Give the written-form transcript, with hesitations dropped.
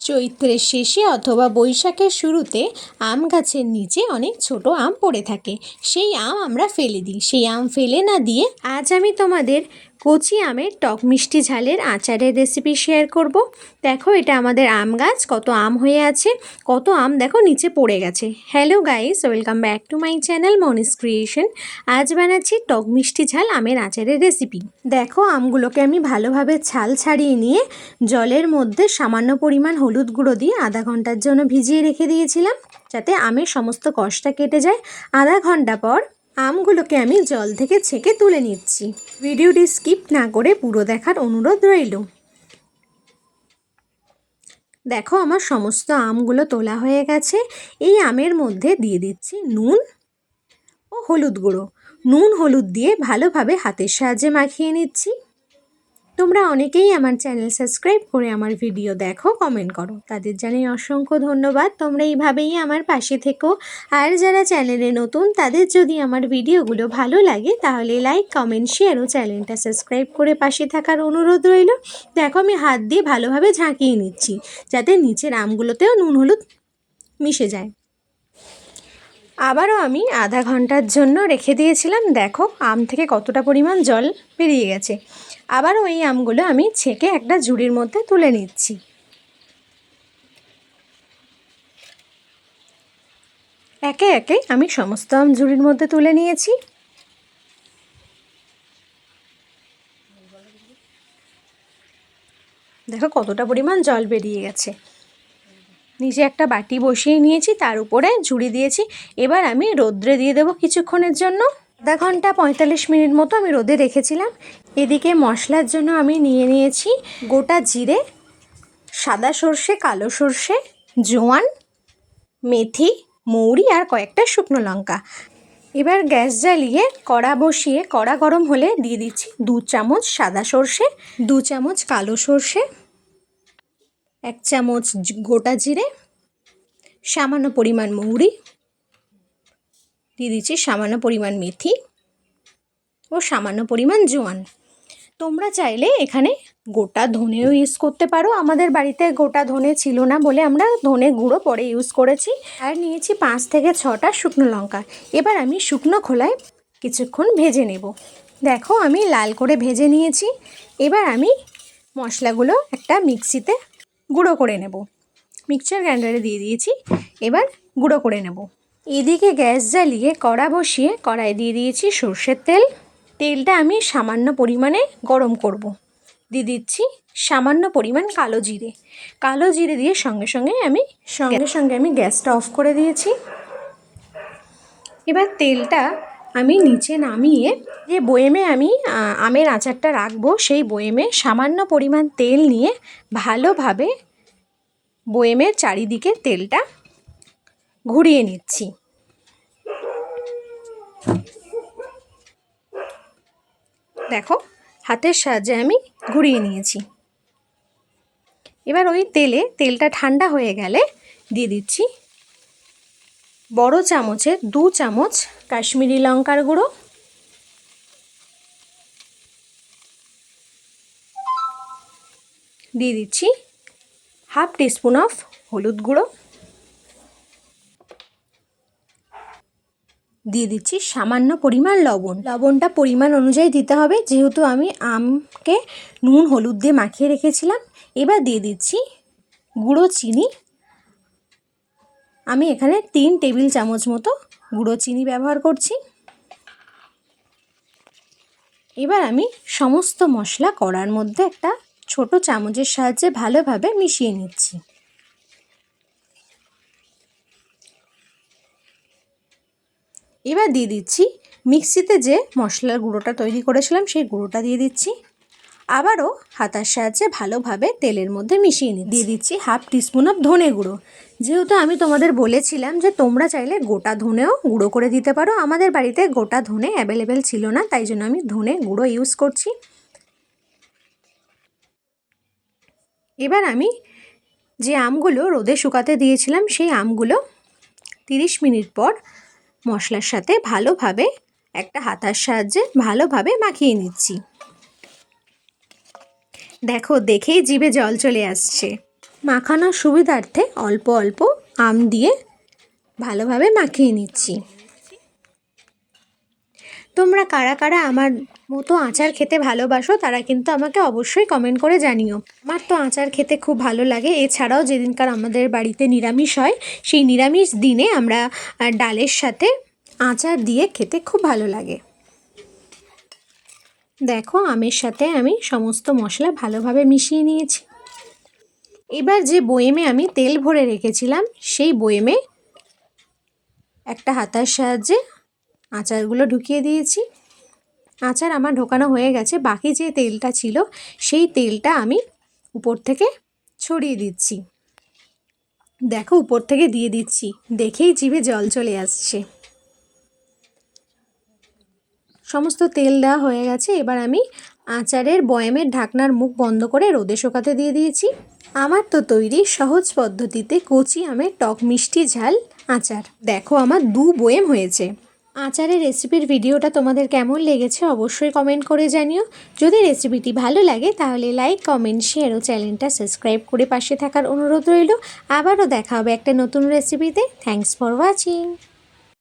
চৈত্রের শেষে অথবা বৈশাখের শুরুতে আম গাছের নিচে অনেক ছোট আম পড়ে থাকে। সেই আম আমরা ফেলে দিই। সেই আম ফেলে না দিয়ে আজ আমি তোমাদের কচি আমের টক মিষ্টি ঝালের আচারের রেসিপি শেয়ার করব। দেখো, এটা আমাদের আম গাছ, কত আম হয়ে আছে, কত আম দেখো নিচে পড়ে গেছে। Hello guys, welcome back to my channel Monis creation. আজ বানাচ্ছি টক মিষ্টি ঝাল আমের আচারের রেসিপি। দেখো, আমগুলোকে আমি ভালোভাবে ছাল ছাড়িয়ে নিয়ে জলের মধ্যে সামান্য পরিমাণ হলুদ গুঁড়ো দিয়ে আধা ঘন্টার জন্য ভিজিয়ে রেখে দিয়েছিলাম, যাতে আমের সমস্ত কষটা কেটে যায়। আধা ঘন্টা পর আমগুলোকে আমি জল থেকে ছেঁকে তুলে নিচ্ছি। ভিডিওটি স্কিপ না করে পুরো দেখার অনুরোধ রইল। দেখো, আমার সমস্ত আমগুলো তোলা হয়ে গেছে। এই আমের মধ্যে দিয়ে দিচ্ছি নুন ও হলুদ গুঁড়ো। নুন হলুদ দিয়ে ভালোভাবে হাতের সাহায্যে মাখিয়ে নিচ্ছি। তোমরা অনেকেই আমার চ্যানেল সাবস্ক্রাইব করে আমার ভিডিও দেখো, কমেন্ট করো, তাদের জানাই অসংখ্য ধন্যবাদ। তোমরা এইভাবেই আমার পাশে থেকো। আর যারা চ্যানেলে নতুন, তাদের যদি আমার ভিডিওগুলো ভালো লাগে তাহলে লাইক, কমেন্ট, শেয়ার ও চ্যানেলটা সাবস্ক্রাইব করে পাশে থাকার অনুরোধ রইল। দেখো, আমি হাত দিয়ে ভালোভাবে ঝাঁকিয়ে নিচ্ছি, যাতে নিচের আমগুলোতেও নুন হলুদ মিশে যায়। আবারও আমি আধা ঘন্টার জন্য রেখে দিয়েছিলাম। দেখো, আম থেকে কতটা পরিমাণ জল বেরিয়ে গেছে। আবারও এই আমগুলো আমি ছেঁকে একটা ঝুড়ির মধ্যে তুলে নিচ্ছি। একে একে আমি সমস্ত আম ঝুড়ির মধ্যে তুলে নিয়েছি। দেখো কতটা পরিমাণ জল বেরিয়ে গেছে। নিচে একটা বাটি বসিয়ে নিয়েছি, তার উপরে ঝুড়ি দিয়েছি। এবার আমি রোদ্রে দিয়ে দেবো কিছুক্ষণের জন্য। আধা ঘন্টা 45 মিনিট মতো আমি রোদে রেখেছিলাম। এদিকে মশলার জন্য আমি নিয়ে নিয়েছি গোটা জিরে, সাদা সর্ষে, কালো সর্ষে, জোয়ান, মেথি, মৌরি আর কয়েকটা শুকনো লঙ্কা। এবার গ্যাস জ্বালিয়ে কড়া বসিয়ে কড়া গরম হলে দিয়ে দিচ্ছি 2 চামচ সাদা সর্ষে, 2 চামচ কালো সর্ষে, 1 চামচ গোটা জিরে, সামান্য পরিমাণ মৌরি, দিয়ে দিচ্ছি সামান্য পরিমাণ মেথি ও সামান্য পরিমাণ জোয়ান। তোমরা চাইলে এখানে গোটা ধনেও ইউজ করতে পারো। আমাদের বাড়িতে গোটা ধনে ছিল না বলে আমরা ধনে গুঁড়ো পরে ইউজ করেছি। আর নিয়েছি 5 থেকে 6টা শুকনো লঙ্কা। এবার আমি শুকনো খোলায় কিছুক্ষণ ভেজে নেব। দেখো, আমি লাল করে ভেজে নিয়েছি। এবার আমি মশলাগুলো একটা মিক্সিতে গুঁড়ো করে নেব। মিক্সচার গ্রাইন্ডারে দিয়ে দিয়েছি, এবার গুঁড়ো করে নেব। এদিকে গ্যাস জ্বালিয়ে কড়া বসিয়ে কড়াই দিয়ে দিয়েছি সর্ষের তেল। তেলটা আমি সামান্য পরিমাণে গরম করব। দিয়ে দিচ্ছি সামান্য পরিমাণ কালো জিরে। কালো জিরে দিয়ে সঙ্গে সঙ্গে আমি গ্যাসটা অফ করে দিয়েছি। এবার তেলটা আমি নিচে নামিয়ে যে বয়েমে আমি আমের আচারটা রাখবো, সেই বয়েমে সামান্য পরিমাণ তেল নিয়ে ভালোভাবে বয়েমের চারিদিকে তেলটা ঘুরিয়ে নিচ্ছি। দেখো, হাতের সাহায্যে আমি ঘুরিয়ে নিয়েছি। এবার ওই তেলটা ঠান্ডা হয়ে গেলে দিয়ে দিচ্ছি বড় চামচের 2 চামচ কাশ্মীরি লঙ্কার গুঁড়ো, দিয়ে দিচ্ছি হাফ টিস্পুন অফ হলুদ গুঁড়ো, দিয়ে দিচ্ছি সামান্য পরিমাণ লবণ। লবণটা পরিমাণ অনুযায়ী দিতে হবে, যেহেতু আমি আমকে নুন হলুদ দিয়ে মাখিয়ে রেখেছিলাম। এবার দিয়ে দিচ্ছি গুঁড়ো চিনি। আমি এখানে 3 টেবিল চামচ মতো গুঁড়ো চিনি ব্যবহার করছি। এবার আমি সমস্ত মশলা কড়ার মধ্যে একটা ছোট চামচের সাহায্যে ভালোভাবে মিশিয়ে নিচ্ছি। এবার দিয়ে দিচ্ছি মিক্সিতে যে মশলার গুঁড়োটা তৈরি করেছিলাম, সেই গুঁড়োটা দিয়ে দিচ্ছি। আবারও হাতার সাহায্যে ভালোভাবে তেলের মধ্যে মিশিয়ে নিই। দিয়ে দিচ্ছি হাফ টিস্পুন অফ ধনে গুঁড়ো। যেহেতু আমি তোমাদের বলেছিলাম যে তোমরা চাইলে গোটা ধনেও গুঁড়ো করে দিতে পারো, আমাদের বাড়িতে গোটা ধনে অ্যাভেলেবেল ছিল না, তাই জন্য আমি ধনে গুঁড়ো ইউজ করছি। এবার আমি যে আমগুলো রোদে শুকাতে দিয়েছিলাম, সেই আমগুলো 30 মিনিট পর মশলার সাথে ভালোভাবে একটা হাতার সাহায্যে ভালোভাবে মাখিয়ে নিচ্ছি। দেখো, দেখেই জিভে জল চলে আসছে। মাখানোর সুবিধার্থে অল্প অল্প আম দিয়ে ভালোভাবে মাখিয়ে নিচ্ছি। তোমরা কারা কারা আমার মতো আচার খেতে ভালোবাসো তারা কিন্তু আমাকে অবশ্যই কমেন্ট করে জানিও। আমার তো আচার খেতে খুব ভালো লাগে। এছাড়াও যেদিনকার আমাদের বাড়িতে নিরামিষ হয় সেই নিরামিষ দিনে আমরা ডালের সাথে আচার দিয়ে খেতে খুব ভালো লাগে। দেখো আমের সাথে আমি সমস্ত মশলা ভালোভাবে মিশিয়ে নিয়েছি। এবার যে বয়েমে আমি তেল ভরে রেখেছিলাম সেই বয়েমে একটা হাতার সাহায্যে আচারগুলো ঢুকিয়ে দিয়েছি। আচার আমার ঢোকানো হয়ে গেছে। বাকি যে তেলটা ছিল সেই তেলটা আমি উপর থেকে ছড়িয়ে দিচ্ছি। দেখো উপর থেকে দিয়ে দিচ্ছি, দেখেই জিভে জল চলে আসছে। সমস্ত তেল দেওয়া হয়ে গেছে। এবার আমি আচারের বয়ামের ঢাকনার মুখ বন্ধ করে রোদে শুকাতে দিয়ে দিয়েছি। আমার তো তৈরি সহজ পদ্ধতিতে কচি আমের টক মিষ্টি ঝাল আচার। দেখো আমার 2 বয়াম হয়েছে। আচারের রেসিপির ভিডিওটা তোমাদের কেমন লেগেছে অবশ্যই কমেন্ট করে জানিও। যদি রেসিপিটি ভালো লাগে তাহলে লাইক, কমেন্ট, শেয়ার ও চ্যানেলটা সাবস্ক্রাইব করে পাশে থাকার অনুরোধ রইল। আবারও দেখা হবে একটা নতুন রেসিপিতে। Thanks for watching.